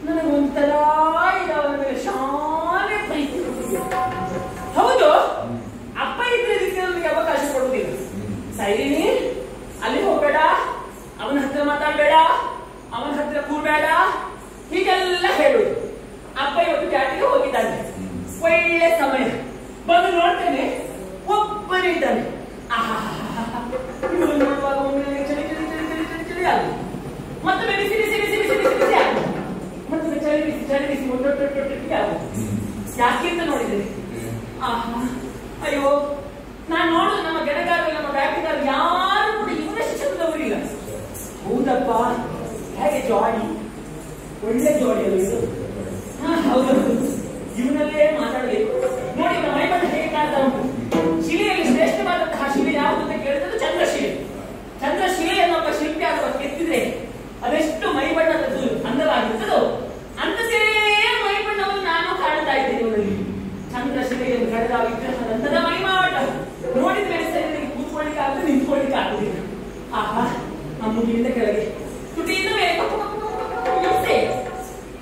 ನನಗೊಂಥರ ಈಗ ಅವನ ಮೇಲೆ ಶಾನೆ ಪ್ರೀತಿ. ಹೌದು, ಅಪ್ಪ ಇದ್ರೆ ಇದಕ್ಕೆ ನನಗೆ ಅವಕಾಶ ಕೊಡುವುದಿಲ್ಲ. ಸೈರಿನಿ, ಅಲ್ಲಿ ಹೋಗ್ಬೇಡ, ಅವನ ಹತ್ರ ಮಾತಾಡ್ಬೇಡ, ಅವನ ಹತ್ರ ಕೂರ್ಬೇಡ, ಹೀಗೆಲ್ಲ ಹೇಳುದು. ಅಪ್ಪ ಇವತ್ತು ಕ್ಯಾಟಿಗೆ ಹೋಗಿದ್ದಾನೆ, ಒಳ್ಳೆ ಸಮಯ. ಬಂದು ನೋಡ್ತೇನೆ, ಒಬ್ಬನೇ ಇದ್ದಾನೆ. ಇವನು ನೋಡುವಾಗ ಒಮ್ಮೆ ಚಳಿ ಚಳಿ ಚಳಿ ಚಳಿ ಚಳಿ ಚಳಿ ಆಗ, ಮತ್ತೊಮ್ಮೆ ಬಿಸಿ ಬಿಸಿ ಬಿಸಿ ಬಿಸಿ ಬಿಸಿ ಬಿಸಿ ಆಗ, ಮತ್ತೊಮ್ಮೆ ಚಳಿ ಬಿಸಿ ಚಳಿ ಬಿಸಿ ಒಟ್ಟೊಟ್ಟೊಟ್ಟೊಟ್ಟಿಗೆ ಆಗ. ಯಾಕೆ ಅಂತ ನೋಡಿದ್ದೇನೆ. ಅಯ್ಯೋ, ನಾನು ನೋಡುದು ನಮ್ಮ ಗೆಳೆಗಾರರು, ನಮ್ಮ ಬ್ಯಾಟಿಗಾರರು ಯಾರು ಕೂಡ ಇವರಷ್ಟು ಚಂದವರಿಲ್ಲ. ಹೌದಪ್ಪ, ಹೇಗೆ ಜೋಡಿ, ಒಳ್ಳೆ ಜೋಡಿ ಅಲ್ಲ ಇದು. ಹೌದೌದು, ಇವನಲ್ಲೇ ಮಾತಾಡಬೇಕು. ನೋಡಿ ನಮ್ಮ ಮೈಬಣ್ಣ ಹೇಗೆ ಕಾಣ್ತಾ ಉಂಟು. ಶಿಲೆಯಲ್ಲಿ ಶ್ರೇಷ್ಠವಾದಂತಹ ಶಿಲೆ ಯಾವುದು ಅಂತ ಕೇಳಿದ್ರೆ ಚಂದ್ರಶಿಲೆ. ಚಂದ್ರಶಿಲೆಯನ್ನು ಒಬ್ಬ ಶಿಲ್ಪಿ ಅಥವಾ ಕೆತ್ತಿದ್ರೆ ಅದೆಷ್ಟು ಮೈಬಣ್ಣದದ್ದು ಅಂದವಾಗಿರ್ತದೋ ಅಂಥದೇ ಮೈಬಣ್ಣವನ್ನು ನಾನು ಕಾಣ್ತಾ ಇದ್ದೇನೆ ಇವರಲ್ಲಿ. ಚಂದ್ರಶಿಲೆಯನ್ನು ಕಳೆದ ವಿಗ್ರಹದಂತದ ಮೈಮಾಟ ನೋಡಿದ್ರೆ ಸರಿಯಾಗಿ ಕೂತ್ಕೊಳ್ಳಿಕ್ಕೆ ಆಗುತ್ತೆ, ನಿಂತ್ಕೊಳ್ಳಿಕ್ಕೆ ಆಗುದಿಲ್ಲ. ಆ ಮುಗಿಲಿಂದ ಕೆಳಗೆ ತುಟಿಯಿಂದ ಮೇಲೆ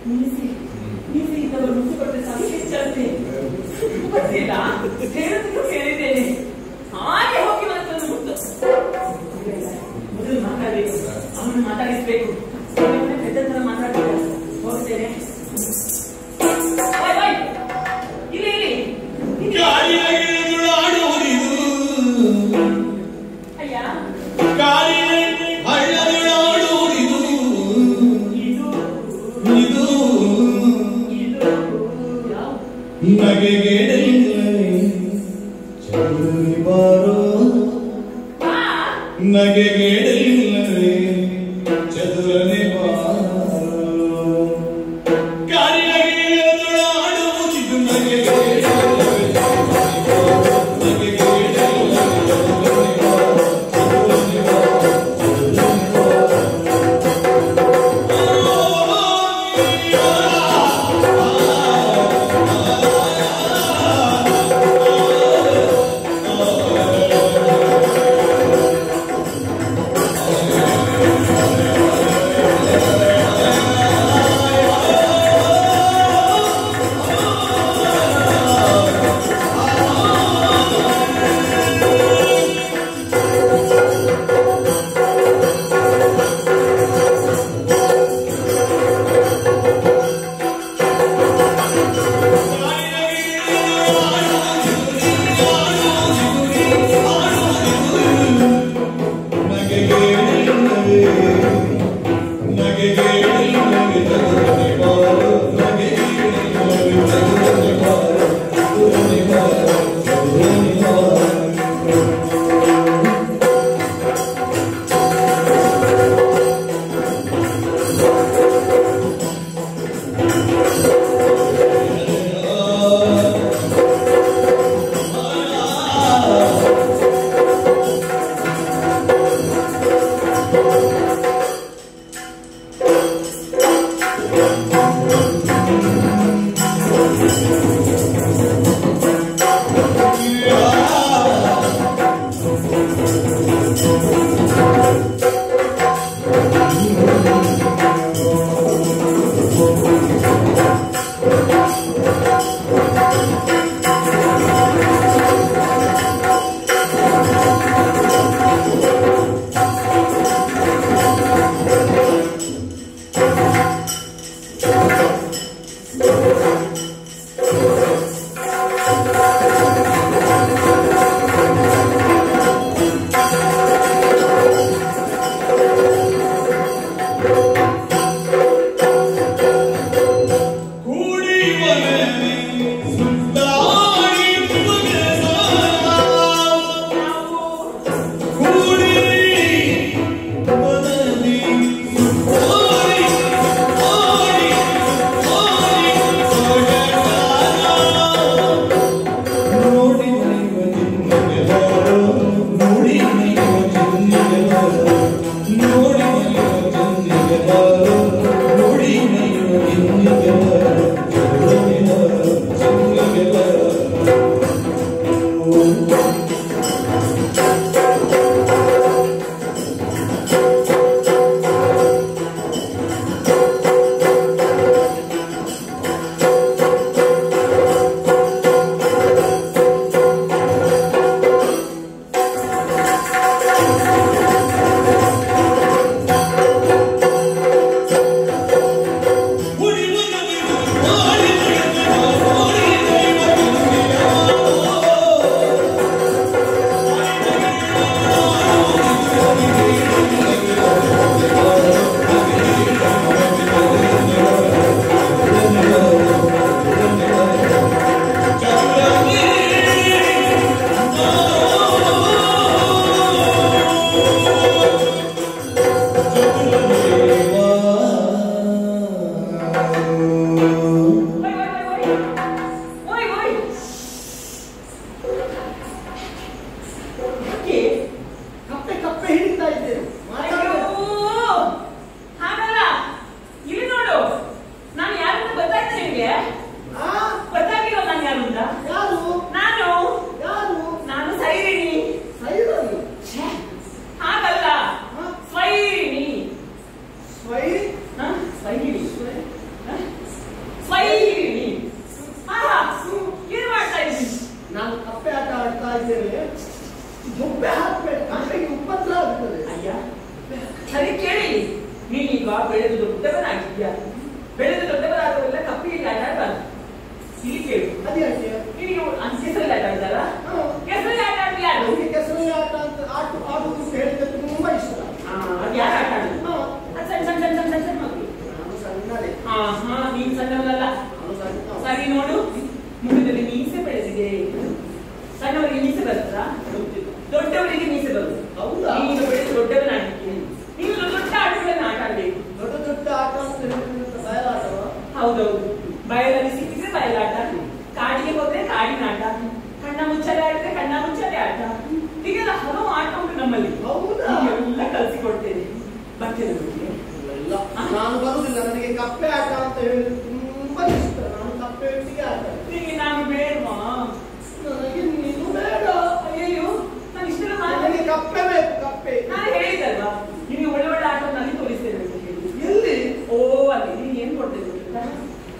ಮೀಸೆ ಇದ್ದವರು ಮುಚ್ಚು ಕೊಟ್ಟರೆ ಸವಿ ಹೆಚ್ಚಂತೆ ಗೊತ್ತಿಲ್ಲ, ಹೇಳುತ್ತಿದ್ದು ಕೇಳಿದ್ದೇನೆ. ಹಾಗೆ ಹೋಗಿ ಮತ್ತೊಂದು ಮುಟ್ಟು ಮೊದಲು ಮಾತಾಡಬೇಕು, ಅವನು ಮಾತಾಡಿಸ್ಬೇಕು. ಪೆದ್ದಂತರ ಮಾತಾಡ್ಬೇಕು. ಹೋಗ್ತೇನೆ. ಇಲ್ಲಿ ಇಲ್ಲಿ ಅಯ್ಯ ನಗೆಗೇಡಲಿಲ್ಲವೇ ಚದುರನೆ ಬಾರೋ, ಕಾರಿಯಾಗಿ ಎದುರಾಡುವುದಿದು ನಗೆಗೇಡಲಿಲ್ಲವೇ ಆಡ್ತೀಯ? ಬೆಳೆದ ದೊಡ್ಡವರಾದವರೆಲ್ಲ ಕಪ್ಪಿಗೆ ಆಟ ಆಡ್ಬಾರ್ದು. ಇಲ್ಲಿ ಕೇಳು, ನಿನಗೆ ಕೆಸರಲ್ಲಿ ಆಟ ಆಡ್ತಾರ? ಕೆಸರಲ್ಲಿ ಆಟ ಆಡ್ಲಿ ಯಾರು? ಕೆಸರಲ್ಲಿ ಆಟ ಅಂತ ಆಡುವುದು ಹೇಳಿದ್ರೆ ತುಂಬಾ ಇಷ್ಟ. ಅದು ಯಾರು ಆಟ ಆಡುದು? ಸಣ್ಣ ಸಣ್ಣ ಸಣ್ಣ ಸಣ್ಣ ಸಣ್ಣ ಮಕ್ಕಳು. ನೀನ್ ಸಣ್ಣವರಲ್ಲ. ಸರಿ ನೋಡು, ಮುಖದಲ್ಲಿ ಮೀಸೆ ಬೆಳೆದಿದೆ. ಸಣ್ಣವರಿಗೆ ಮೀಸೆ ಬರುತ್ತಾ? ದೊಡ್ಡವರಿಗೆ ಮೀಸೆ ಬರುದು. ಹೌದಾ? ನೀನು ಬೆಳೆದು ದೊಡ್ಡವನಾಗಿದ್ದೀನಿ. ನೀನು ದೊಡ್ಡ ದೊಡ್ಡ ಆಟಗಳನ್ನು ಆಟ ಆಡ್ಬೇಕು. ದೊಡ್ಡ ದೊಡ್ಡ ಆಟ ಅಂತ ಬಯಲಾಟವ? ಹೌದೌದು, ಬಯಲಲ್ಲಿ ಸಿಕ್ಕಿದ್ರೆ ಬಯಲಾಟ, ಕಾಡಿಗೆ ಹೋದ್ರೆ ಕಾಡಿನ ಆಟ, ಕಣ್ಣ ಮುಚ್ಚಲೆ ಆಡಿದ್ರೆ ಕಣ್ಣ ಮುಚ್ಚಲೆ ಆಟ, ಹೀಗೆಲ್ಲ ಹಲವು ಆಟ ಉಂಟು ನಮ್ಮಲ್ಲಿ. ಹೌದಾ? ಎಲ್ಲ ಕಲಿಸಿಕೊಡ್ತೇನೆ. ಬರ್ತೇನೆ ನಾನು ಬರುದಿಲ್ಲ. ನನಗೆ ಕಪ್ಪೆ ಆಟ ಅಂತ ಹೇಳಿದ್ರೆ ತುಂಬಾ ಇಷ್ಟ. ನಾನು ಕಪ್ಪೆ ಒಟ್ಟಿಗೆ ಆಟ. ನಿಮಗೆ ನಾನು ಬೇಡವಾ? ನನಗೆ ನೀನು ಬೇಡ. ಅಯ್ಯೋ, ನಾನು ಇಷ್ಟೆಲ್ಲ ನನಗೆ ಕಪ್ಪೆ ಬೇಕು. ಕಪ್ಪೆ ನಾನು ಹೇಳಿದಲ್ವಾ ನಿಮಗೆ ಒಳ್ಳೆ ಒಳ್ಳೆ ಆಟವನ್ನು ತೋರಿಸ್ತೇನೆ ಅಂತ ಹೇಳಿ. ಎಲ್ಲಿ? ಓ, ಅಲ್ಲಿ ನೀನು ಏನ್ ಕೊಡ್ತೇನೆ ಗೊತ್ತಾ?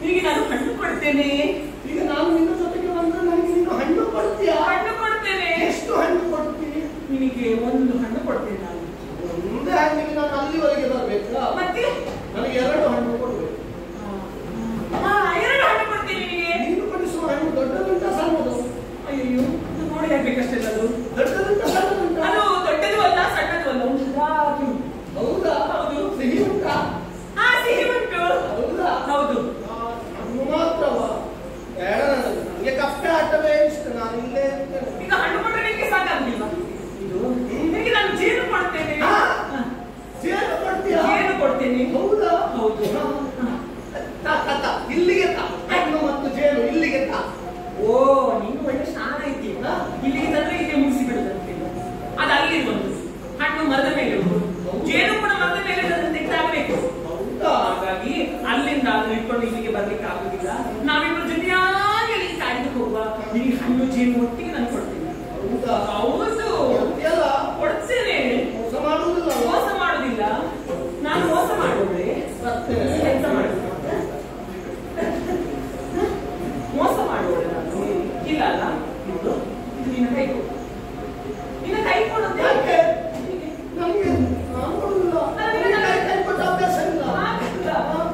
ನಿನಗೆ ನಾನು ಹಣ್ಣು ಕೊಡ್ತೇನೆ. ಈಗ ನಾನು ನಿನ್ನ ಜೊತೆಗೆ ಬಂದ್ರೆ ನನಗೆ ನೀನು ಹಣ್ಣು ಕೊಡ್ತೀಯಾ? ಹಣ್ಣು ಕೊಡ್ತೇನೆ. ಎಷ್ಟು ಹಣ್ಣು ಕೊಡ್ತೀನಿ? ನಿನಗೆ ಒಂದು ಹಣ್ಣು ಕೊಡ್ತೇನೆ ನಾನು. ಒಂದೇ ಹಣ್ಣಿಗೆ ನಾನು ಅಲ್ಲಿವರೆಗೆ ಬರ್ಬೇಕಾ? ಮತ್ತೆ ನನಗೆ 2 ಹಣ್ಣು ಕೊಡ್ಬೇಕು. 2 ಹಣ್ಣು ಕೊಡ್ತೀನಿ ನಿನಗೆ. ನೀನು ಕೊಡಿಸುವ ಹಣ್ಣು ದೊಡ್ಡದುಂಟ ಸಣ್ಣದು? ಅಯ್ಯೋ, ನೋಡಿ ಹಾಕ್ಬೇಕಷ್ಟೇ. ಅದು ದೊಡ್ಡದುಂಟ ಸಣ್ಣದುಂಟ? ಅದು ದೊಡ್ಡದು ಅಲ್ಲ ಸಣ್ಣದು ಅಲ್ಲ, ಉಂಟಾಗಿ. ಹೌದಾ? ಹೌದು. ಸಿಹಿ ಉಂಟಾ? ಸಿಹಿ ಉಂಟು. ಹೌದಾ? ಹೌದು. ಹಣ್ಣು ಮಾತ್ರವಾ? ಬೇಡ, ನನಗೆ ಕಪ್ಪೆ ಆಟವೇ ಇಷ್ಟ. ನಾನು ಇಲ್ಲೇ ಇರ್ತೇನೆ. ಈಗ ಹಣ್ಣು ಕೊಟ್ಟರೆ ನಿಮಗೆ ಸಾಕಾಗುದಿಲ್ವಾ? ಇದು ನಿನಗೆ ನಾನು ಜೇನು ಕೊಡ್ತೇನೆ. ಜೇನು ಕೊಡ್ತೀಯಾ? ಜೇನು ಕೊಡ್ತೇನೆ. ಹೌದಾ? ಹೌದು. ಇಲ್ಲಿಗೆ ತಾ. ಹಣ್ಣು ಮತ್ತು ಜೇನು ಇಲ್ಲಿಗೆ ತಾ. ಓ, ನೀನು ಒಳ್ಳೆ ಸ್ನಾನ ಐತಿ. ಇಲ್ಲಿಗೆ ತಂದ್ರೆ ಇಲ್ಲಿ ಮುಗಿಸಿ ಬಿಡುದಂತೆ. ಅದು ಅಲ್ಲಿ ಒಂದು ಹಣ್ಣು ಮರದ ಮೇಲೆ ಉಂಟು, ಜೇನು ಕೂಡ ಮರದ ಮೇಲೆ ತೆಗೆದಾಗಬೇಕು. ಹಾಗಾಗಿ ಅಲ್ಲಿಂದ ಅದನ್ನು ಇಟ್ಕೊಂಡು ಇಲ್ಲಿಗೆ ಬರ್ಲಿಕ್ಕೆ ಆಗುದಿಲ್ಲ. ನಾವಿಬ್ಬರು ಜೊತೆಯಾಗಿ ಅಲ್ಲಿ ಕಾಯ್ದು ಹೋಗುವ. ನಿನಗೆ ಹಣ್ಣು ಜೇನು ಒಟ್ಟಿಗೆ ನಾನು ಕೊಡ್ತೇನೆ. ಹೌದಾ? ಹೌದು, ಕೊಡ್ತೇನೆ. ಮೋಸ ಮಾಡುವುದಿಲ್ಲ? ಮೋಸ ಮಾಡುದಿಲ್ಲ. ನಾನು ಮೋಸ ಮಾಡೋದ್ರೆ ಕೆಲಸ ಮಾಡುದು. ಮೋಸ ಮಾಡೋದು ನಾನು ಇಲ್ಲ ಅಲ್ಲ. ಇದು ನಿನ್ನ ಕೈ ಕೊಡು. ನಿನ್ನ ಕೈ ಕೊಡುತ್ತೆ. ನನಗೆ ನಾನು ಕೊಡುವುದಿಲ್ಲ. ಕೈ ಕೊಟ್ಟ ಅಭ್ಯಾಸ ಇಲ್ಲ.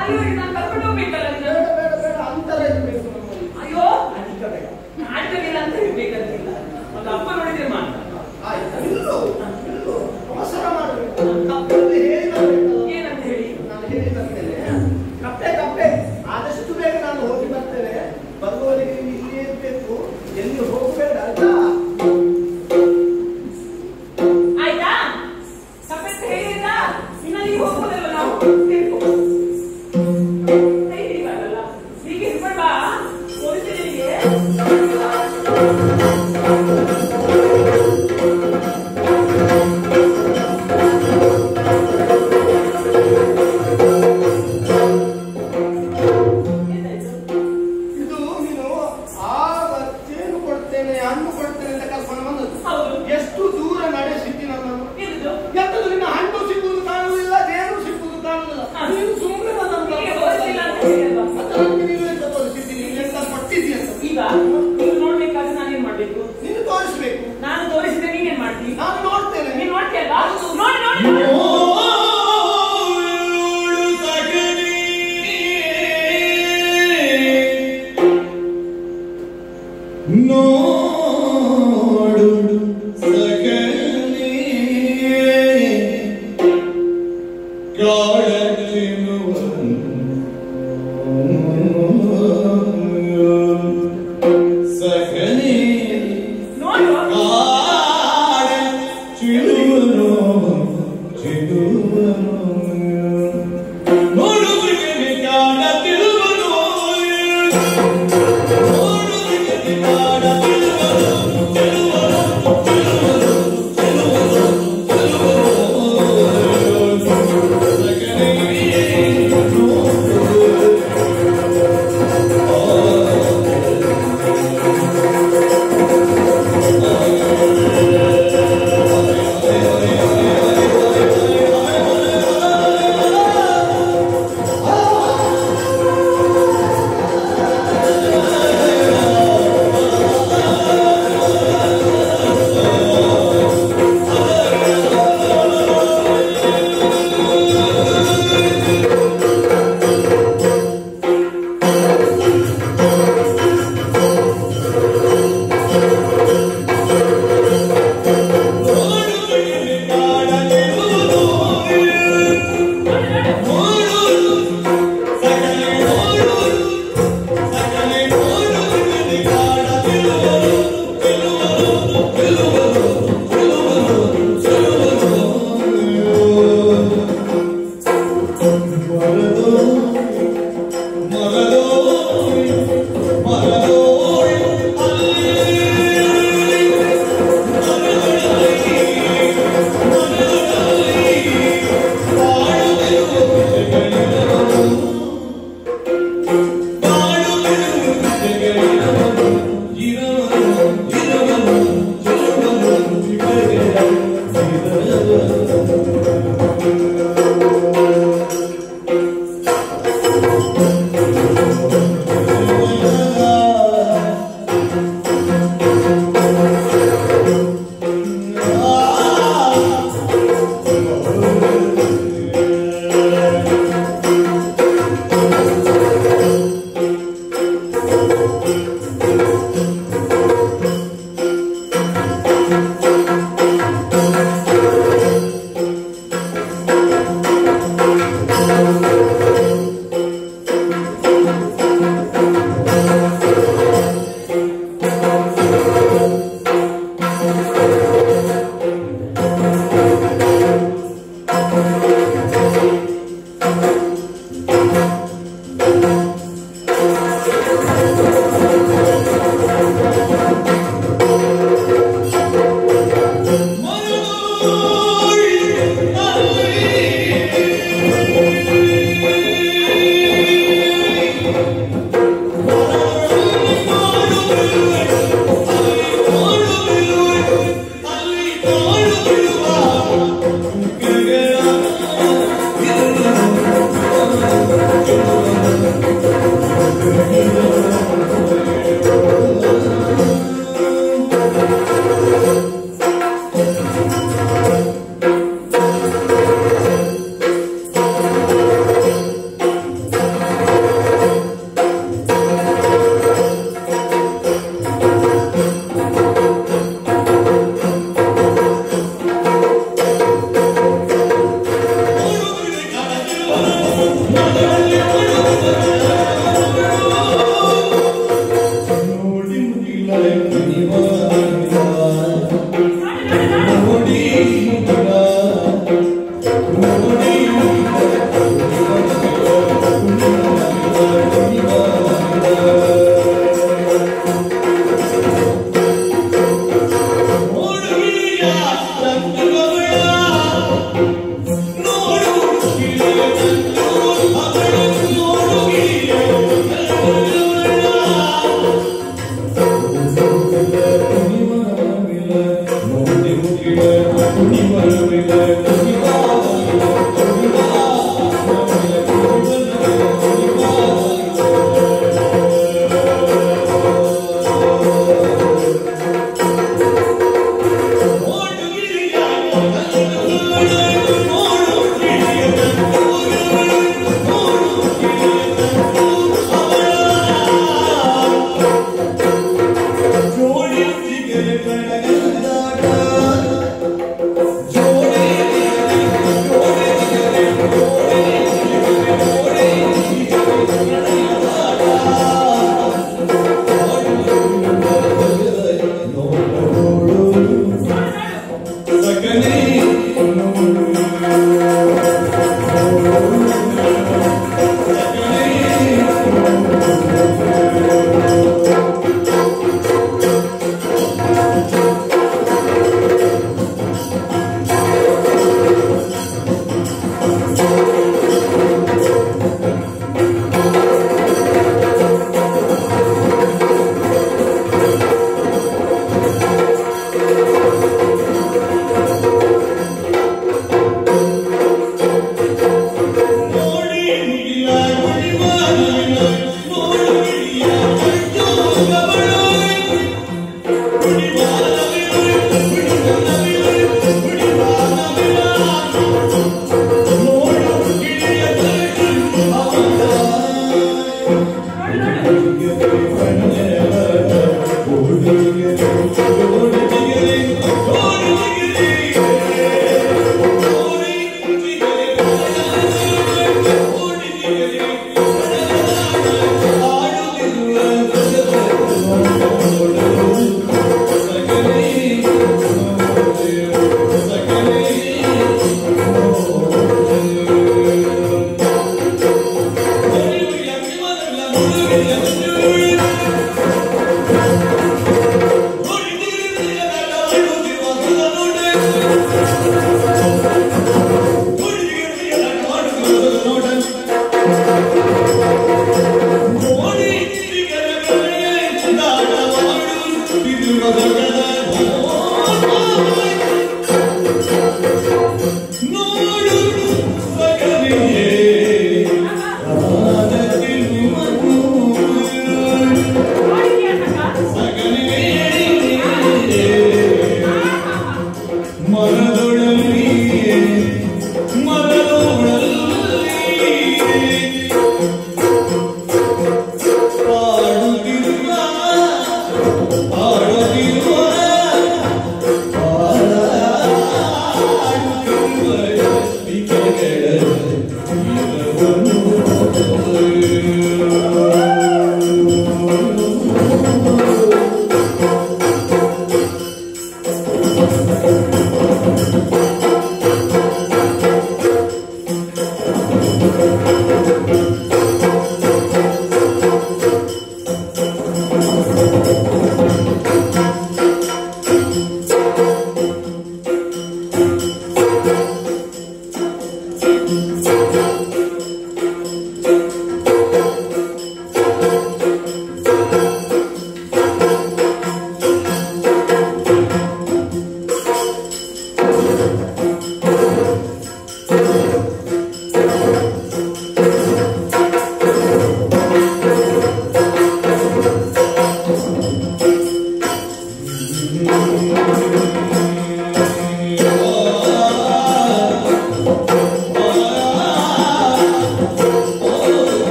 ಅಲ್ಲಿವರೆಗೆ ನಾನು ಕರ್ಕೊಂಡು ಹೋಗ್ಬೇಕಲ್ಲ. ಬೇಡ ಬೇಡ ಬೇಡ, ಅಂತರ ಇರಬೇಕು ನಮ್ಮಲ್ಲಿ. ಅಯ್ಯೋ, ಅಧಿಕ ಬೇಡ. ಆಟಲಿಲ್ಲ ಅಂತ ಇರ್ಬೇಕಂತಿಲ್ಲ. ಒಂದು ಅಪ್ಪ ನೋಡಿದ್ರೆ ಮಾತ್ರ. ಆಯ್ತು, ನಿಲ್ಲು ನಿಲ್ಲು. ಅವಸರ ಮಾಡಬೇಕು. ಕಪ್ಪಲ್ಲಿ ಹೇಳಿ ಬರಬೇಕಲ್ಲ. ಏನಂತ ಹೇಳಿ? ನಾನು ಹೇಳಿ ಬರ್ತೇನೆ. ಕಪ್ಪೆ ಕಪ್ಪೆ ಆದಷ್ಟು ಬೇಗ ನಾನು ಹೋಗಿ ಬರ್ತೇನೆ. ಬರುವವರೆಗೆ ನೀವು ಇಲ್ಲಿಯೇ ಇರಬೇಕು. ಎಲ್ಲಿ ಹೋಗಬೇಡ ಆಯ್ತಾ? ಆಯ್ತಾ? ಕಪ್ಪೆ ಅಂತ ಹೇಳಿಲ್ಲ. ಇನ್ನಲ್ಲಿ ಹೋಗ್ಬೋದಲ್ಲ ನಾವು? ಕೈ ಹಿಡಿಬಾರಲ್ಲ. ಹೀಗೆ ಹಿಡ್ಕೊಂಡು ಬಾ. ತೋರಿಸ್ತೇನೆ ನಿನಗೆ. ಹಣ್ಣು ಕೊಡ್ತೇನೆ ಅಂತ ಕಲ್ಪನೆ ಬಂದದ್ದು. ಹೌದು. ಎಷ್ಟು ದೂರ ನಡೆಸಿದ್ದಿ ನನ್ನನ್ನು. ಇದು ಎಂತದು ನಿನ್ನ ಹಣ್ಣು ಸಿಕ್ಕುವುದು ಕಾಣುವುದಿಲ್ಲ, ಜೇನು ಸಿಕ್ಕುವುದು ಕಾಣುವುದಿಲ್ಲ. ನೀನು ಸುಮ್ಮನೆ ತೋರಿಸಿಲ್ಲ ಅಂತ ಹೇಳಿಲ್ವಾ? ನೀನು ಎಂತ ತೋರಿಸಿದ್ದಿ? ನೀನು ಎಂತ ಕೊಟ್ಟಿದ್ದಿ ಅಂತ. ಈಗ ನೀವು ನೋಡ್ಬೇಕಾದ್ರೆ ನಾನೇನ್ ಮಾಡ್ಬೇಕು? ನೀನು ತೋರಿಸ್ಬೇಕು. ನಾನು ತೋರಿಸಿದ್ರೆ ನೀನೇನ್ ಮಾಡ್ತೀನಿ? ನಾನು ನೋಡ್ತೇನೆ. ನೀನ್ ನೋಡ್ತೀಯಲ್ವಾ? ನೋಡಿ ನೋಡಿ ನೋಡಿ. God,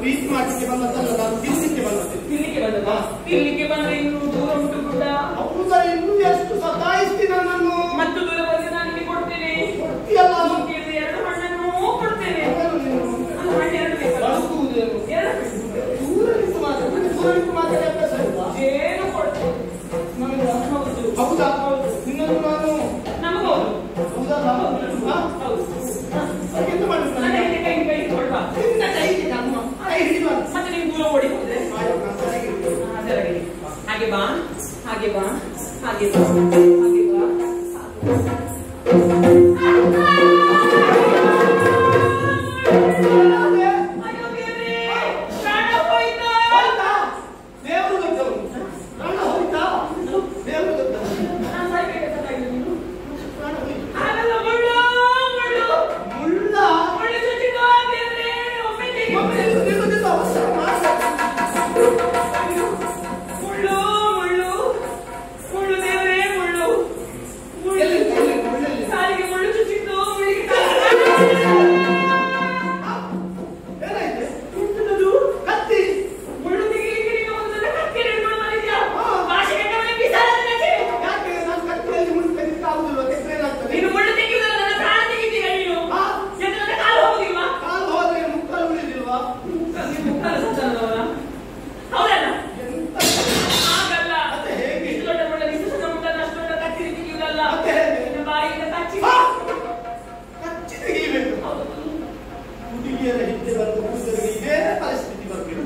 ಪ್ರೀತಿ ಮಾಡಲಿಕ್ಕೆ ಬಂದದ್ದಲ್ಲ, ನಾನು ತಿನ್ನಲಿಕ್ಕೆ ಬಂದದ್ದು. ಬಂದದ ಇಲ್ಲಿಗೆ ಬಂದ್ರೆ ಇನ್ನು ದೂರ ಉಂಟು ಗುಡ್ಡ. ಹೌದಾ, ಇನ್ನು ಎಷ್ಟು ಸತಾಯಿಸ್ತೀನಿ ನನ್ನನ್ನು. ಮತ್ತು ದೂರ ಬಂದು ನಾನು ನಿಮಗೆ ಕೊಡ್ತೇನೆ. ಕೊಡ್ತೀಯಲ್ಲ? ಕೇಳಿದ್ರೆ 2 ಹಣ್ಣನ್ನು ಕೊಡ್ತೇನೆ. ಹಣ್ಣು 2 ಬೇಕಲ್ಲ? ಬಳಸುವುದೇನು? 2 ದೂರ ನಿಂತು ಮಾತಾಡಿ ಅಭ್ಯಾಸ ಇಲ್ವಾ? ಏನು ಕೊಡ್ತೇನೆ ನನಗೆ ಹೌದು. ಹೌದಾ? ನಿನ್ನನ್ನು ನಾನು ನಮಗೌದು. ಹೌದಲ್ಲ? ಹಾ? ಹೌದು. ಎಂತ ಮಾಡಿದ್ರು ನನ್ನ ನನಗೆ? ಕೈ ಕೊಡ್ವಾ? ನಿನ್ನ ಕೈಗೆ ನಮ್ಮ ಕೈ ಹಿಡಿಬಾರ್ದು. ಮತ್ತೆ ನೀವು ದೂರ ಓಡಿ ಹೋದ್ರೆ ಆಯ್ತು, ನಾನು ಸರಿಯಾಗಿರ್ತೀನಿ. ಸರಿಯಾಗಿ ಹಾಗೆ ಬಾ, ಹಾಗೆ ಬಾ, ಹಾಗೆ ಬಾ, ಹಾಗೆ ಬಾ. ಅಯ್ಯೋ ದೇವ್ರೇ, ಪ್ರಾಣ ಹೋಯ್ತಾ? ಹೋಯ್ತಾ? ದೇವರು ದೊಡ್ಡವನು. ಪ್ರಾಣ ಹೋಯ್ತಾ? ದೇವರು ದೊಡ್ಡವನು. ನಾನು ಸಾಯ್ಬೇಕಂತ ನೀನು ಪ್ರಾಣ ಹೋಯ್ತು. ಹಾಗಲ್ಲ, ಮುಳ್ಳು ಮುಳ್ಳು ಮುಳ್ಳ? ಮುಳ್ಳು ಚುಚ್ಚಿತು ದೇವ್ರೇ, ಒಮ್ಮೆ ತೆಗಿ. ಒಮ್ಮೆ ನಿಲ್ಲುವುದಿಲ್ಲ, ಅವಸರ ಮಾಡಬೇಡ. ಮುಳ್ಳು ಮುಳ್ಳು ಮುಳ್ಳು ದೇವ್ರೇ, ಮುಳ್ಳು ಮುಳ್ಳು. ಎಲ್ಲಿ ಮುಳ್ಳಲ್ಲಿ? ಕಾಲಿಗೆ ಮುಳ್ಳು ಚುಚ್ಚಿತು, ಮುಳ್ಳಿಗೆ ಕಾಲು. ಏನಾಯ್ತು? ಎಂತದದು? ಕತ್ತಿ. ಮುಳ್ಳು ತೆಗಿಲಿಕ್ಕೆ ನೀನು ಒಂದೊಂದು ಕತ್ತಿ ಹಿಡ್ಕೊಂಡು ಬಂದಿದ್ಯಾ? ಹಾ. ಭಾಷೆ ಕೆಟ್ಟವನೇ ಬಿಸಾಡೋದು ನನಗೆ. ಯಾಕೆ ನಾನು ಕತ್ತಿಯಲ್ಲಿ ಮುಳ್ಳು ತೆಗಿಲಿಕ್ಕೆ ಆಗುದಿಲ್ವಾ? ತೆಗೆದ್ರೆ ಏನಾಗ್ತದೆ? ನೀನು ಮುಳ್ಳು ತೆಗೆಯುವುದಲ್ಲ, ನನ್ನ ಪ್ರಾಣ ತೆಗಿತೀಯ ನೀನು. ಹಾ? ಎಂತ ನನ್ನ ಕಾಲು ಹೋಗುದಿಲ್ವಾ? ಕಾಲು ಹೋದ್ರೆ ಮುಕ್ಕಲು ಉಳಿದಿಲ್ವಾ? ನೀನು ಮುಖದ ಸತ್ತಲ್ಲವಲ್ಲ? ಹೌದಲ್ಲ? ಎಂತ? ಹಾಗಲ್ಲ. ಮತ್ತೆ ಹೇಗೆ? ಇಷ್ಟು ದೊಡ್ಡ ಮುಳ್ಳು, ಇಷ್ಟು ಸಣ್ಣ ಮುಳ್ಳನ್ನು ಅಷ್ಟು ದೊಡ್ಡ ಕತ್ತಿ ತೆಗೆಯುವುದಲ್ಲ. ಮತ್ತೆ ಹೇಗೆ? ನಿನ್ನ ಬಾಯಿಯಿಂದ ಕಚ್ಚಿ. ಹಾ? ಕಚ್ಚಿ ತೆಗೀಬೇಕು. ಹೌದು. ಹುಡುಗಿಯರ ಹಿಂದೆ ಬಂದು ಕೂದಲಿಗೆ ಇದೇ ಪರಿಸ್ಥಿತಿ ಬರಬೇಕು.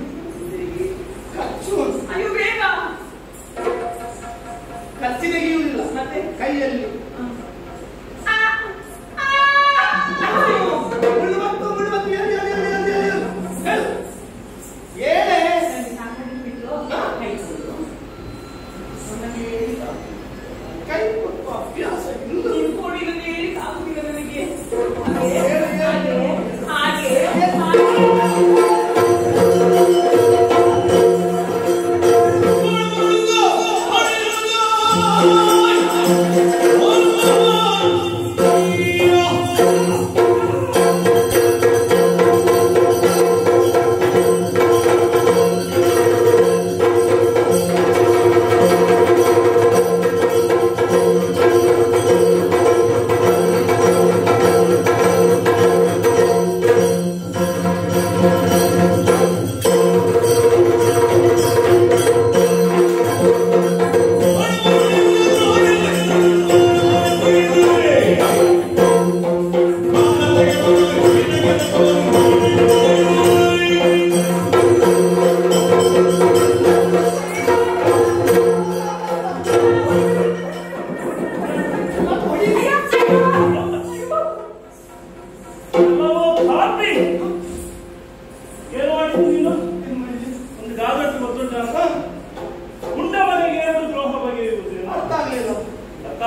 ಕಚ್ಚು. ಅಯ್ಯೋ ಬೇಗ. ಕಚ್ಚಿ ತೆಗೆಯುವುದಿಲ್ಲ, ಮತ್ತೆ ಕೈಯಲ್ಲಿ ಆ, ಆ, ಅಯ್ಯೋ. ಮುಳ್ಳು ಬಂತು, ಮುಳ್ಳು ಬಂತು. ಹೇಳು, ಹೇಳು, ಹೇಳು, ಹೇಳು, ಹೇಳು. ಹೇಳು. ಏನೇ? ನನಗೆ ಸಾಕಾಗಿ ಬಿಟ್ಟು ಕೈ ಕೊಡು. ನನಗೆ ಹೇಳಿದ. ಕೈ ಕೊಟ್ಟು ಅಭ್ಯಾಸ ಇಲ್ಲ. ನೀನು ಕೊಡಿಲ್ಲ ಹೇಳಿಕ್ಕೆ ಆಗುದಿಲ್ಲ ನನಗೆ. ಹೇಳು, ಹೇಳು. ಹಾಗೆ ಹಾಗೆ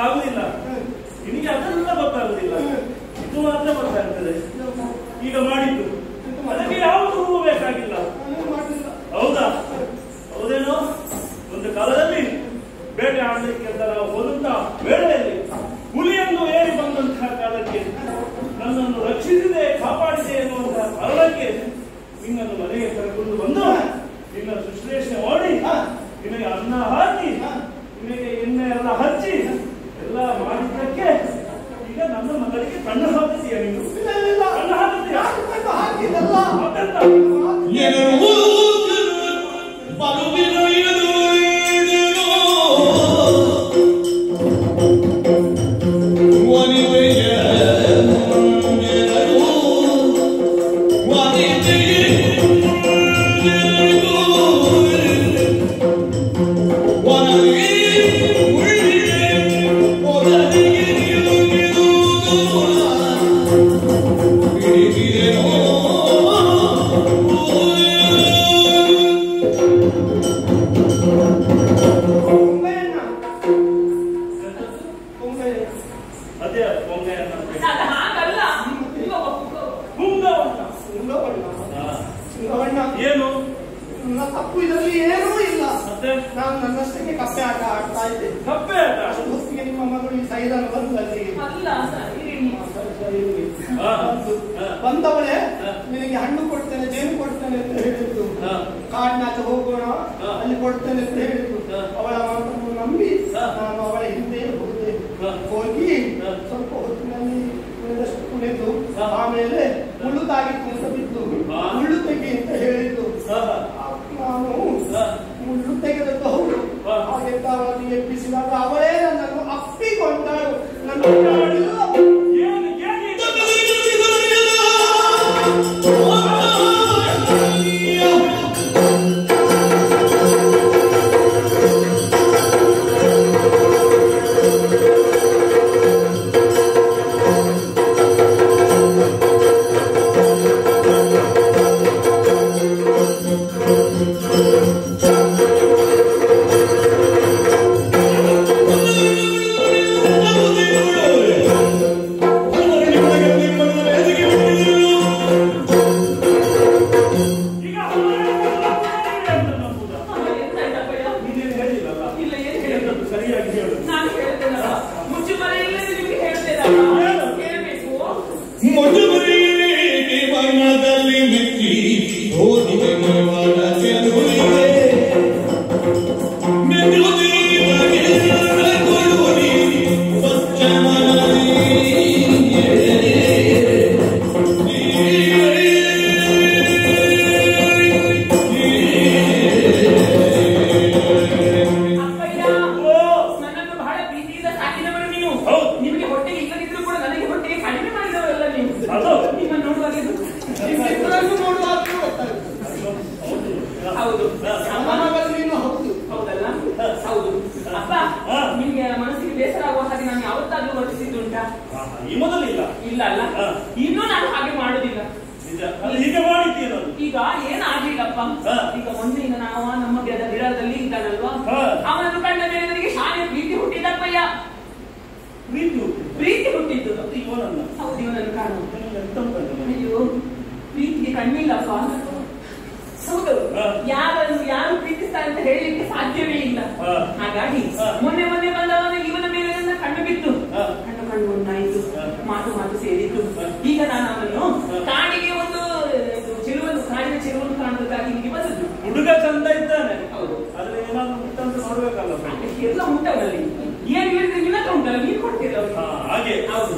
ಆಗುದಿಲ್ಲ. ನಿನಗೆ ಅದೆಲ್ಲ ಗೊತ್ತಾಗುದಿಲ್ಲ, ಇದು ಮಾತ್ರ ಗೊತ್ತಾಗ್ತದೆ. ಈಗ ಮಾಡಿದ್ದು ಅದಕ್ಕೆ ಯಾವ ಗುರುವು ಬೇಕಾಗಿಲ್ಲ. ಹೌದಾ? ಹೌದೇನೋ? ಒಂದು ಕಾಲದಲ್ಲಿ ಬೇಟೆ ಆಡಲಿಕ್ಕೆ ಅಂತ ನಾವು ಹೋದಂತ ವೇಳೆಯಲ್ಲಿ ಹುಲಿಯನ್ನು ಏರಿ ಬಂದಂತಹ ಕಾಲಕ್ಕೆ ನನ್ನನ್ನು ರಕ್ಷಿಸಿದೆ, ಕಾಪಾಡಿದೆ ಎನ್ನುವಂತಹ ಕಾರಣಕ್ಕೆ ನಿನ್ನನ್ನು ಮನೆಗೆ ಕರೆದುಕೊಂಡು ಬಂದು ನಿನ್ನ ವಿಶ್ಲೇಷಣೆ ಮಾಡಿ ನಿನಗೆ ಅನ್ನ ಹಾಕಿ ನಿನಗೆ ಎಣ್ಣೆ ಎಲ್ಲ ಹಚ್ಚಿ ಎಲ್ಲ ಮಾಡಿದ್ದಕ್ಕೆ ಈಗ ನನ್ನ ಮಗಳಿಗೆ ಕಣ್ಣು ಹಾಕುತ್ತೀಯ ನೀನು? ಕಣ್ಣು ಹಾಕುತ್ತೀಯ? ಏನು ತಪ್ಪು ಇದರಲ್ಲಿ ಏನೂ ಇಲ್ಲ. ಮತ್ತೆ ನಾನು ನನ್ನಷ್ಟಕ್ಕೆ ಕಪ್ಪೆ ಆಟ ಆಡ್ತಾ ಇದ್ದೆ. ಕಪ್ಪೆ ಆಟ? ಹೊತ್ತಿಗೆ ನಿಮ್ಮ ಮಗಳು ಈ ಸೈಲನ್ನು ಬಂದು ಅಲ್ಲಿ ಅಲ್ಲ ಸರ್, ಬಂದವಳೆ ನಿನಗೆ ಹಣ್ಣು ಕೊಡ್ತೇನೆ, ಜೇನು ಕೊಡ್ತೇನೆ ಅಂತ ಹೇಳಿದ್ದು. ಕಾಡಿನಾಚೆ ಹೋಗೋಣ, ಅಲ್ಲಿ ಕೊಡ್ತೇನೆ ಅಂತ ಹೇಳಿದ್ದು. ಅವಳ ಮಾತನ್ನು ನಂಬಿ ನಾನು ಅವಳ ಹಿಂದೆ ಹೋದೆ. ಹೋಗಿ ಸ್ವಲ್ಪ ಹೊತ್ತಿನಲ್ಲಿ ಕುಳಿತು ಆಮೇಲೆ ಮುಳ್ಳು ತಾಗಿತ್ತು ಅಂತ ಬಿದ್ದು ಮುಳ್ಳು ತೆಗಿ ಅಂತ ಹೇಳಿದ್ದು. ನಾನು ಮುಳ್ಳು ತೆಗೆದದ್ದು ಹೌದು. ಹಾಗೆ ಅವರಿಗೆ ಎಬ್ಬಿಸಿದಾಗ ಅವಳೇ ನನ್ನನ್ನು ಅಪ್ಪಿಕೊಂಡಳು. ನನ್ನ ಈಗ ಏನಾಗ್ಲಿಲ್ಲಪ್ಪ. ಈಗ ಒಂದಿನ ನಾವು ನಮ್ಮ ಗಿಡದಲ್ಲಿ ಇದ್ದಾನಲ್ವಾ, ಅವನನ್ನು ಕಂಡ ಮೇಲೆ ನನಗೆ ಶಾಲೆ ಪ್ರೀತಿ ಹುಟ್ಟಿದಪ್ಪಯ್ಯ. ಪ್ರೀತಿ ಹುಟ್ಟಿದ್ದು ಹೌದು. ಇವನನ್ನು ಕಾಣುವ ಅಯ್ಯೋ ಪ್ರೀತಿಗೆ ಕಣ್ಣಿಲ್ಲಪ್ಪ. ಹೌದು, ಯಾರು ಪ್ರೀತಿಸ್ತಾರೆ ಅಂತ ಹೇಳಲಿಕ್ಕೆ ಸಾಧ್ಯವೇ ಇಲ್ಲ. ಹಾಗಾಗಿ ಮೊನ್ನೆ ಬಂದವನು ಇವನ ಮೇಲೆ ನನ್ನ ಕಣ್ಣು ಬಿತ್ತು. ಕಣ್ಣು ಒಂದಾಯಿತು, ಮಾತು ಸೇರಿತ್ತು. ಈಗ ನಾನು ಅವನು ಕಾಡಿಗೆ ಒಂದು ಕಾಡಿನ ಚೆರುವನ್ನು ಕಾಣುವುದಕ್ಕಾಗಿ ಇಲ್ಲಿ ಬಂದದ್ದು. ಹುಡುಗ ಚಂದ ಇದ್ದಾನೆ. ಹೌದು, ಆದ್ರೆ ಏನಾದ್ರು ಉಂಟಂತ ನೋಡ್ಬೇಕಲ್ಲ. ಎಲ್ಲ ಉಂಟವಲ್ಲಿ. ಏನ್ ಹೇಳಿದ್ರೆ ನಿನ್ನ ಹತ್ರ ಉಂಟಲ್ಲ, ನೀನು ಕೊಡ್ತೀರ ಹಾಗೆ. ಹೌದು,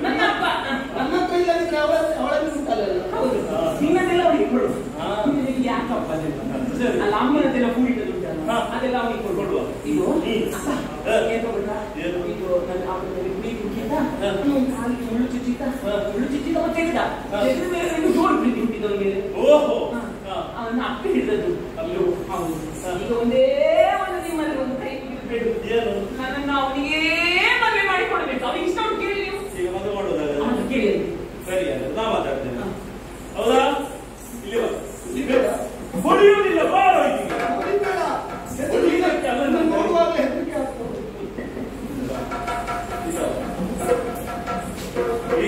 ನನ್ನ ಅಪ್ಪ ನನ್ನ ಹತ್ರ ಇಲ್ಲದಿದ್ರೆ ಅವಳಲ್ಲಿ ಉಂಟಲ್ಲ. ಹೌದು, ನಿನ್ನದೆಲ್ಲ ಅವನಿಗೆ ಕೊಡು. ಯಾಕಪ್ಪ ಅಲ್ಲ, ಅಮ್ಮನದೆಲ್ಲ ಕೂಡಿಟ್ಟದ್ದು ಉಂಟಲ್ಲ, ಅದೆಲ್ಲ ಅವನಿಗೆ ಕೊಡುವ. ಇದು ಏನ್ ಗೊತ್ತಾ, ಇದು ನನ್ನ ಅವನಲ್ಲಿ ಕುಡಿ ಕುಡಿದ ಕಾಲಿಗೆ ಮುಳ್ಳು ಚುಚ್ಚಿತ ಮತ್ತೆ ಎದ್ದ ಮೇಲೆ ಜೋರು ಪ್ರೀತಿ ಹುಟ್ಟಿದ ಮೇಲೆ. ಓಹೋ, ಅವನ್ನ ಅಪ್ಪಿ ಹಿಡಿದದ್ದು. ಅಯ್ಯೋ ಹೌದು. ಈಗ ಒಂದೇ ಒಂದು ನಿಮ್ಮಲ್ಲಿ ಒಂದು ಕೈ ಬಿಡು, ನನ್ನನ್ನು ಅವನಿಗೆ ಮದುವೆ ಮಾಡಿ ಕೊಡ್ಬೇಕು. ಅವನಿಗೆ ಇಷ್ಟ ಉಂಟು, ಕೇಳಿ ನೀವು. ಈಗ ಮದುವೆ ಮಾಡೋದಾದ್ರೆ ಕೇಳಿ. ಸರಿ, ನಾ ಮಾತಾಡ್ತೇನೆ. ಹೌದಾ? ಇಲ್ಲಿ ಹೊಡೆಯುವುದಿಲ್ಲ,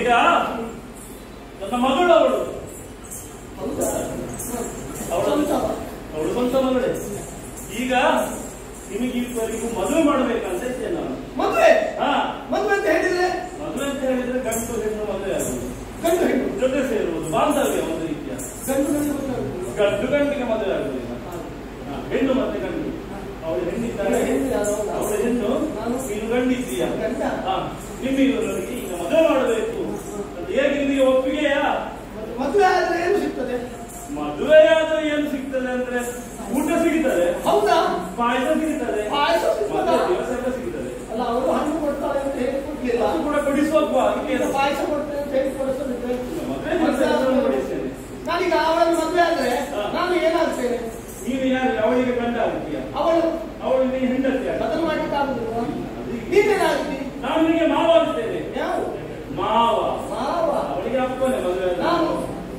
ಈಗ ನನ್ನ ಮಗಳು ಅವಳು ಸ್ವಂತ ಮಗಳೇ. ಈಗ ನಿಮಗೆ ಇಬ್ಬರಿಗೂ ಮದುವೆ ಮಾಡಬೇಕಂತ ಇದ್ದೇನೆ ನಾನು. ಮದುವೆ ಅಂತ ಹೇಳಿದ್ರೆ ಗಂಡು ಹೆಣ್ಣು ಮದುವೆ ಆಗುವುದು, ಗಂಡು ಹೆಣ್ಣು ಜೊತೆ ಸೇರುವುದು, ಬಾಂಧವ್ಯ ಒಂದು ರೀತಿಯ. ಗಂಡಿಗೆ ಮದುವೆ ಆಗುವುದಿಲ್ಲ, ಹೆಣ್ಣು ಮತ್ತೆ ಗಂಡು. ಅವಳು ಹೆಣ್ಣಿದ್ದಾಳೆ, ಅವಳ ಹೆಣ್ಣು, ನೀನು ಗಂಡಿದ್ದೀಯ. ನಿಮಗೆ ಈಗ ಮದುವೆ ಮಾಡಬೇಕು ಅಂತ ಹೇಗೆ ನಿಮಗೆ ಒಪ್ಪಿಗೆಯಾ? ಮದುವೆ ಆದ್ರೆ ಏನು ಸಿಗ್ತದೆ? ಮದುವೆ ಆದ್ರೆ ಏನು ಸಿಗ್ತದೆ ಅಂದ್ರೆ ಊಟ ಸಿಗ್ತದೆ. ಹೌದಾ? ಪಾಯಸ ಸಿಗ್ತದೆ, ದಿವಸ ಸಿಗ್ತದೆ. ಅಲ್ಲ, ಅವರು ಹಣ್ಣು ಕೊಡ್ತಾರೆ ಅಂತ ಹೇಳಿ ಕೊಡ್ಲಿಲ್ಲ, ಅದು ಕೂಡ ಕೊಡಿಸುವಾಗ ಪಾಯಸ ಕೊಡ್ತೇನೆ ಅಂತ ಹೇಳಿ ಕೊಡಿಸಲಿಕ್ಕೆ. ಕೊಡಿಸ್ತೇನೆ. ನಾನೀಗ ಅವಳನ್ನು ಮದುವೆ ಆದ್ರೆ ನಾನು ಏನಾಗ್ತೇನೆ? ನೀನು ಯಾರು? ಅವಳಿಗೆ ಗಂಡ ಆಗ್ತೀಯ, ಅವಳು ನೀ ಹೆಂಡತಿ. ಅದನ್ನು ಮಾಡ್ಲಿಕ್ಕೆ ಆಗುದಿಲ್ಲ. ನೀನೇನಾಗ್ತಿ? ನಾನು ನಿನಗೆ ಮಾವ ಆಗ್ತೇನೆ. ಯಾವ ಮಾವ? ಅವಳಿಗೆ ಅಪ್ಪನೇ ಮದುವೆ.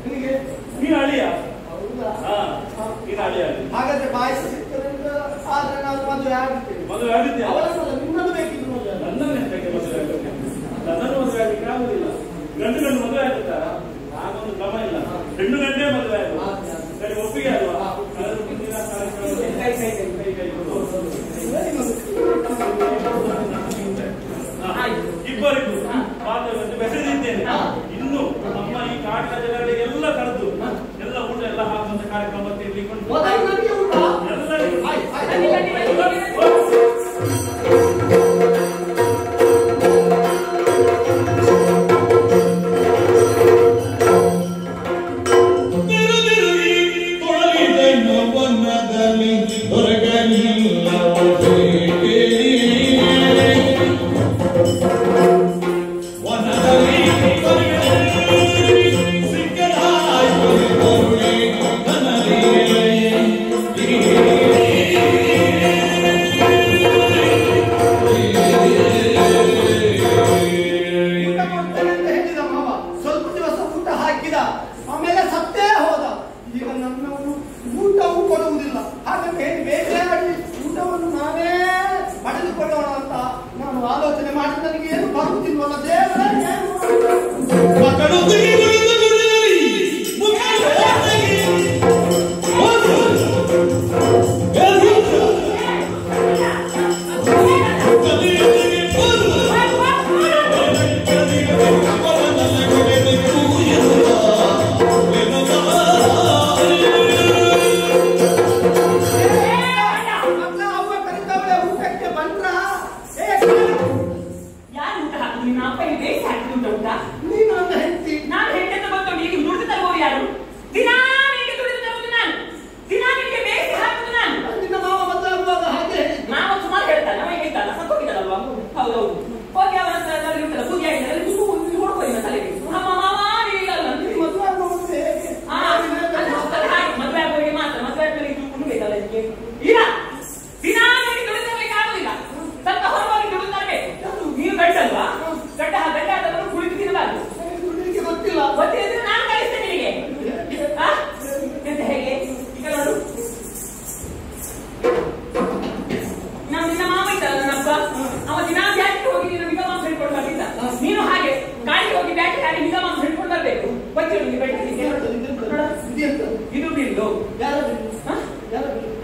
ನಿನಗೆ ನೀನು ಅಳಿಯ. ಹೌದಾ? ನೀನು ಅಳಿಯ. ಹಾಗಾದ್ರೆ ಪಾಯಸ ಸಿಗ್ತದೆ ಆದ್ರೆ ನಾನು ಮದುವೆ ಆಗುತ್ತೇನೆ. ಮದುವೆ ಆಗುತ್ತೆ. ಅವಳನ್ನಲ್ಲ, ನಿನ್ನನ್ನು ಬೇಕಿದ್ರು ಮದುವೆ. ನನ್ನನ್ನು ಎಂತಕ್ಕೆ ಮದುವೆ ಆಗುತ್ತೆ? ನನ್ನನ್ನು ಮದುವೆ ಆಗಲಿಕ್ಕೆ ಆಗುದಿಲ್ಲ. ಗಂಡು ಮದುವೆ ಆಗುತ್ತಾರ? ನಾನೊಂದು ಕ್ರಮ ಇಲ್ಲ, ಹೆಣ್ಣು ಗಂಡೇ ಮದುವೆ ಆಗುದು. ಸರಿ, ಒಪ್ಪಿಗೆ ಅಲ್ವಾ? ಇಬ್ಬರಿಗೂ ಬಾಂಧವ್ಯ ಬೆಸೆದಿದ್ದೆ.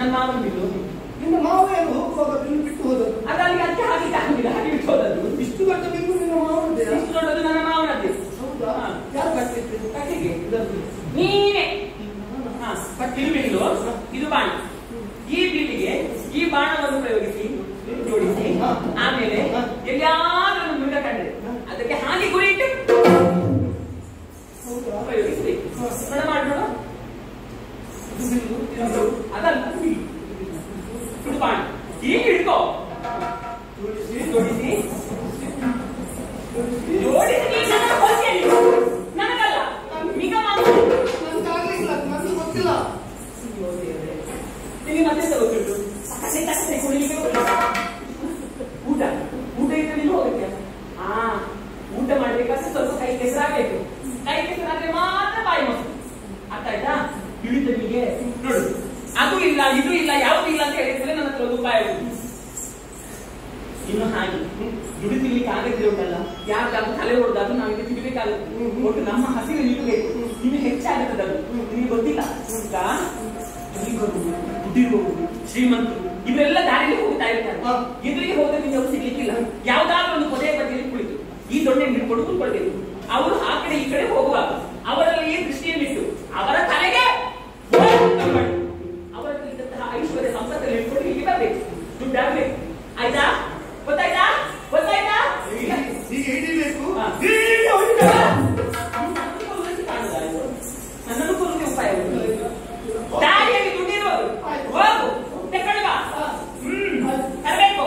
ನನ್ನ ಮಾವನ ಬಿಲ್ಲು. ನಿನ್ನ ಮಾವ ಏನು ಹೋಗುವಾಗ ಬಿಲ್ಲು ಬಿಟ್ಟು ಹೋದದ್ದು? ಅದು ಅಲ್ಲಿಗೆ ಅದಕ್ಕೆ ಹಾಗೆ ಹಾಗೆ ಬಿಟ್ಟು ಹೋದದ್ದು. ಇಷ್ಟು ದೊಡ್ಡ ಬಿಲ್ಲು ನಿನ್ನ ಮಾವನದೇ? ಇಷ್ಟು ದೊಡ್ಡದು ನನ್ನ ಮಾವನದ್ದೇ. ಹೌದಾ? ಯಾರು ಕಟ್ಟಿದ್ರು? ಕಟ್ಟಿಗೆ ನೀನೇ. ಇದು ಬಿಲ್ಲು, ಇದು ಬಾಣ. ಈ ಬಿಲ್ಲಿಗೆ ಈ ಬಾಣವನ್ನು ಪ್ರಯೋಗಿಸಿ ಜೋಡಿಸಿ ಆಮೇಲೆ ಎಲ್ಲಾದ್ರೂ ಮೃಗ ಕಂಡ್ರೆ ಅದಕ್ಕೆ ಹಾಗೆ ಗುರಿ ಇಟ್ಟು ಪ್ರಯೋಗಿಸ್ಬೇಕು. ನೋಡ ಮಾಡೋಣ. ಅದಲ್ಲ ಇದು ಬಾಣ. ಈಗ ಹಿಡ್ಕೋ. ಜೋಡಿಸಿ ಜೋಡಿಸಿ ನನಗಲ್ಲ ಈಗ ನನಗಾಗ್ಲಿಲ್ಲ, ನನಗೆ ಗೊತ್ತಿಲ್ಲ. ನಿಮಗೆ ಮತ್ತೆ ಗೊತ್ತುಂಟು. ಊಟ ಊಟ ಇದ್ರೆ ನೀವು ಹೋಗುತ್ತೆ. ಊಟ ಮಾಡ್ಬೇಕಾದ್ರೆ ಸ್ವಲ್ಪ ಕೈ ಕೆಸರಾಗಬೇಕು. ಕೈ ಕೆಸರಾದ್ರೆ ಮಾತ್ರ ಬಾಯಿ ಮೊಸರು. ಅರ್ಥ ಆಯ್ತಾ? ಹಿಡಿತ ನಿಮಗೆ ನೋಡು. ಅದು ಇಲ್ಲ ಇದು ಇಲ್ಲ ಯಾವುದು ಇಲ್ಲ ಅಂತ ಹೇಳಿದ್ರೆ ನನ್ನ ಹತ್ರ ಒಂದು ಉಪಾಯ ಉಂಟು. ಇನ್ನು ಹಾಗೆ ದುಡಿ ತಿನ್ಲಿಕ್ಕೆ ಆಗದಿಲ್ಲ ಉಂಟಲ್ಲ, ಯಾರ್ದಾದ್ರೂ ತಲೆ ಹೊಡೆದಾದ್ರೂ ನಾವಿಗೆ ತಿನ್ಬೇಕಾಗುತ್ತೆ. ಒಟ್ಟು ನಮ್ಮ ಹಸಿರು ನಿಲ್ಲಬೇಕು. ಇನ್ನು ಹೆಚ್ಚಾಗುತ್ತದೆ ಅದು ನಿಮಗೆ ಗೊತ್ತಿಲ್ಲ. ದುಡ್ಡಿರುವವರು ಶ್ರೀಮಂತರು ಇವರೆಲ್ಲ ದಾರಿಯಲ್ಲಿ ಹೋಗ್ತಾ ಇರ್ತಾರೆ. ಎದುರಿಗೆ ಹೋದ್ರೆ ನಿಮಗೆ ಅವರು ಸಿಗ್ಲಿಕ್ಕಿಲ್ಲ. ಯಾವ್ದಾದ್ರು ಒಂದು ಕೊನೆಯ ಬದಿಯಲ್ಲಿ ಕುಳಿತು ಈ ದೊಣ್ಣೆ ಹಿಡ್ಕೊಂಡು ಕೂತ್ಕೊಳ್ಬೇಕು. ಅವರು ಆ ಕಡೆ ಈ ಕಡೆ ಹೋಗುವಾಗ ಅವರಲ್ಲಿ ದೃಷ್ಟಿಯನ್ನಿಟ್ಟು ಅವರ ತಲೆಗೆ ಅವರಲ್ಲಿ ಇದ್ದಂತಹ ಐಶ್ವರ್ಯ ಸಂಪತ್ತಲ್ಲಿ ಇಟ್ಕೊಂಡು ಹೀಗೆ ಬರಬೇಕು. ದುಡ್ಡಾಗ್ಬೇಕು. ಆಯ್ತಾ? ಗೊತ್ತಾಯ್ತಾ? ಗೊತ್ತಾಯ್ತಾ? ಹೀಗೆ ಹಿಡಿಬೇಕು. ನನ್ನನ್ನು ಕೊಡುವ ಉಪಾಯ ದಾರಿಯಲ್ಲಿ ದುಡ್ಡಿರೋದು ಹೋಗು ತೆಕ್ಕಳ್ಗ ತರಬೇಕು.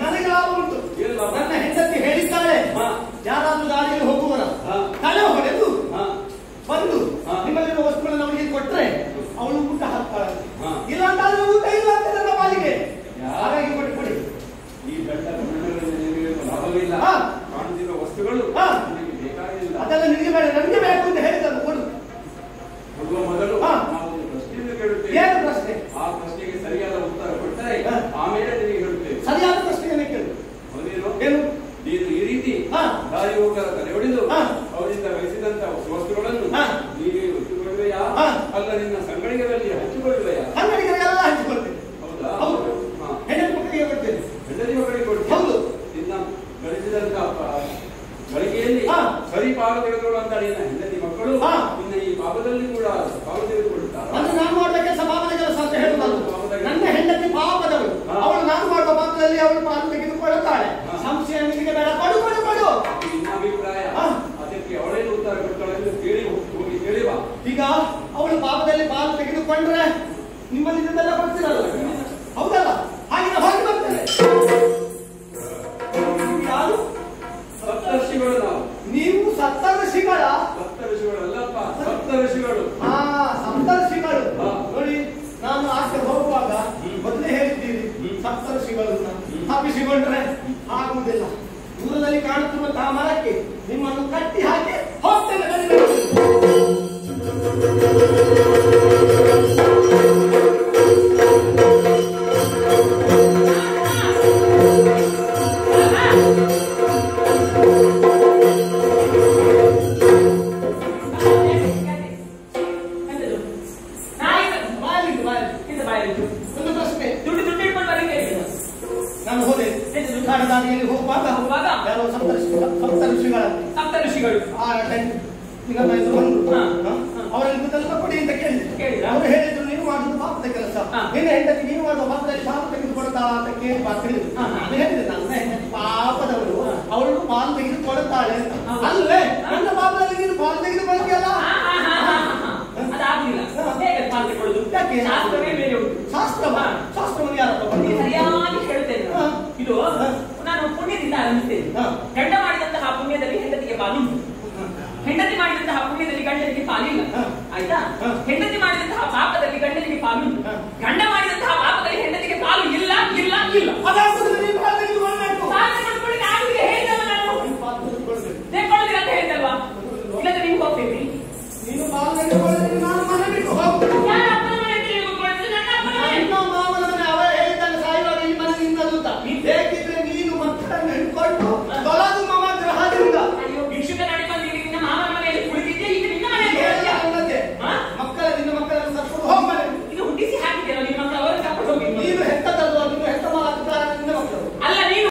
ನನಗೆ ಲಾಭ ಉಂಟು. ನನ್ನ ಹೆಂಡತಿ ಹೇಳಿದ್ದಾಳೆ, ಯಾರಾದ್ರೂ ದಾರಿಯಲ್ಲಿ ಹೋಗುವನ ತಲೆ ಹೊಡೆದು ಬಂದು ನಿಮ್ಮಲ್ಲಿರುವ ವಸ್ತುಗಳನ್ನು ಅವಳಿಗೆ ಕೊಟ್ರೆ ಅವಳು ಊಟ ಹಾಕ್ತಾಳೆ. ಇಲ್ಲ ಅಂತಾದ್ರೆ ಊಟ ಇಲ್ಲ ಅಂತ ನನ್ನ ಪಾಲಿಗೆ. ಹಾಗಾಗಿ ಕೊಡಿ ಕೊಡಿ. ಈ ಗಂಡ ಲಾಭವಿಲ್ಲ. ಕಾಣುತ್ತಿರುವ ವಸ್ತುಗಳು ಬೇಕಾಗಿಲ್ಲ. ಅದೆಲ್ಲ ನಿಮಗೆ ಬೇಡ, ನನಗೆ ಬೇಕು ಅಂತ ಹೇಳಿದ್ದನ್ನು ಕೊಡು. ಕೊಡುವ ಮೊದಲು ನಾವು ಒಂದು ಪ್ರಶ್ನೆಯನ್ನು ಕೇಳುತ್ತೇವೆ. ಏನು ಪ್ರಶ್ನೆ? ಆ ಪ್ರಶ್ನೆಗೆ ಸರಿಯಾದ ಉತ್ತರ ಕೊಟ್ಟರೆ ಆಮೇಲೆ ನಿಮಗೆ ಹೇಳುತ್ತೇವೆ. ಸರಿಯಾದ ಪ್ರಶ್ನೆಯನ್ನು ಕೇಳು. ಏನು? ನೀನು ಈ ರೀತಿ ದಾರಿ ಹೋಗರ ತಲೆ ಹೊಡೆದು ಅವರಿಂದ ಬಯಸಿದಂತ ವಸ್ತುಗಳನ್ನು ನೀವೇ ಒತ್ತುಕೊಳ್ಳುವೆಯಾ ಅಲ್ಲ ನಿನ್ನ ಸಂಗಡಿಗರಲ್ಲಿ ಹಂಚಿಕೊಳ್ಳುವೆಯಾ? ಸಂಗಡಿಗರೆಲ್ಲ ಹಂಚಿಕೊಳ್ತೇನೆ. ಹೌದಾ? ಹೌದು. ಹೆಂಡತಿ ಮಕ್ಕಳಿಗೆ ಕೊಡ್ತೇನೆ. ಹೆಂಡತಿ ಮಕ್ಕಳಿಗೆ ಕೊಡ್ತೇನೆ. ಹೌದು. ನಿನ್ನ ಗಳಿಸಿದಂತ ಗಳಿಗೆಯಲ್ಲಿ ಸರಿ ಪಾಲು ತೆಗೆದುಕೊಳ್ಳುವಂತ ನಿನ್ನ ಹೆಂಡತಿ ಮಕ್ಕಳು ನಿನ್ನ ಈ ಪಾಪದಲ್ಲಿ ಕೂಡ ಪಾಲು ತೆಗೆದುಕೊಳ್ಳುತ್ತಾರೆ. ಅಂದ್ರೆ ನಾನು ಮಾಡುವ ಕೆಲಸ ಪಾಪದ ಕೆಲಸ ಅಂತ ಹೇಳುವುದು. ನನ್ನ ಹೆಂಡತಿ ಪಾಪದವಳು, ಅವಳು ನಾನು ಮಾಡುವ ಪಾಪದಲ್ಲಿ ಅವಳು ಪಾಲು ತೆಗೆದುಕೊಳ್ಳುತ್ತಾಳೆ. ಸಂಶಯ ನಿಮಗೆ ಬೇಡ. ಕೊಡು ಕೊಡು ಕೊಡು. ನಿನ್ನ ಅಭಿಪ್ರಾಯ ಅದಕ್ಕೆ ಅವಳೇನು ಉತ್ತರ ಕೊಡ್ತಾಳೆ ಎಂದು ಕೇಳಿ ಹೋಗಿ ಕೇಳಿವಾ. ಈಗ ಅವಳು ಪಾಪದಲ್ಲಿ ಪಾಲು ತೆಗೆದುಕೊಂಡ್ರೆ ನಿಮ್ಮಲ್ಲಿ ಇದೆಲ್ಲ ಬರ್ತಿರಲ್ಲ, ಹೌದಲ್ಲ? ಹಾಗೆ ಹೋಗಿ ಬರ್ತೇನೆ. ಯಾರು? ಸಪ್ತರ್ಷಿಗಳು ನಾವು. ನೀವು ಸಪ್ತರ್ಷಿಗಳ? ಸಪ್ತರ್ಷಿಗಳಲ್ಲಪ್ಪ, ಸಪ್ತರ್ಷಿಗಳು. ಸಪ್ತರ್ಷಿಗಳು. ನೋಡಿ, ನಾನು ಆಚೆ ಹೋಗುವಾಗ ಮೊದಲೇ ಹೇಳಿದ್ದೀರಿ ಸಪ್ತರ್ಷಿಗಳು ತಪ್ಪಿಸಿಕೊಂಡ್ರೆ ಆಗುವುದಿಲ್ಲ. ದೂರದಲ್ಲಿ ಕಾಣುತ್ತಿರುವಂತಹ ಮರಕ್ಕೆ ನಿಮ್ಮನ್ನು ಕಟ್ಟಿ ಹಾಕಿ ಹೋಗ್ತೇನೆ. ಒಂದು ಪ್ರಶ್ನೆ. ನಾನು ಹೋದೆ ದಾರಿಯಲ್ಲಿ ಹೋಗುವಾಗ ಯಾರೋ ಸಪ್ತರ್ಷಿಗಳು ಋಷಿಗಳು ಈಗ ಬಂದ್ರು ಹಾ. ಅವರಲ್ಲಿ ಇದೆಲ್ಲ ಕೊಡಿ ಅಂತ ಕೇಳಿದ್ರ? ಅವರು ಹೇಳಿದ್ರು ನೀವು ಮಾಡುದು ಪಾಪದ ಕೆಲಸ ಹಾ. ನಿನ್ನ ಹೆಂಡತಿ ನೀವು ಮಾಡುವ ಪಾಪದಲ್ಲಿ ಪಾಪ ತೆಗೆದು ಕೊಡ್ತಾ ಅಂತ ಕೇಳಿ ಹೇಳಿದ್ರು ಹಾ. ನಾನು ಹೇಳಿದೆ ನನ್ನ ಹೆಂಡತಿ ಪಾಪದವರು ಅವಳು ಪಾಲು ತೆಗೆದು ಕೊಡುತ್ತಾಳೆ ಅಂತ ಹೌದು. ಅಲ್ಲೇ ನನ್ನ ಪಾಪದಲ್ಲಿ ನೀನು ಪಾಲು ತೆಗೆದು ಕೊಡ್ತೀಯಲ್ಲ ಅದಾಗ್ಲಿಲ್ಲ. ಹೇಗೆ ಪಾತ್ರ ಕೊಡುದು? ಯಾಕೆ? ಶಾಸ್ತ್ರವೇ ಬೇರೆ ಉಂಟು. ಶಾಸ್ತ್ರವನ್ನು ಯಾರಪ್ಪ ನೀನು ಸರಿಯಾಗಿ ಹೇಳ್ತೇನೆ ಹಾ. ಇದು ನಾನು ಪುಣ್ಯದಿಂದ ಆರಂಭಿಸ್ತೇನೆ. ಹಾ. ಗಂಡ ಮಾಡಿದಂತಹ ಪುಣ್ಯದಲ್ಲಿ ಹೆಂಡತಿಗೆ ಪಾಲುಂಟು, ಹೆಂಡತಿ ಮಾಡಿದಂತಹ ಪುಣ್ಯದಲ್ಲಿ ಗಂಡನಿಗೆ ಪಾಲಿಲ್ಲ. ಹಾ. ಆಯ್ತಾ? ಹಾ. ಹೆಂಡತಿ ಮಾಡಿದ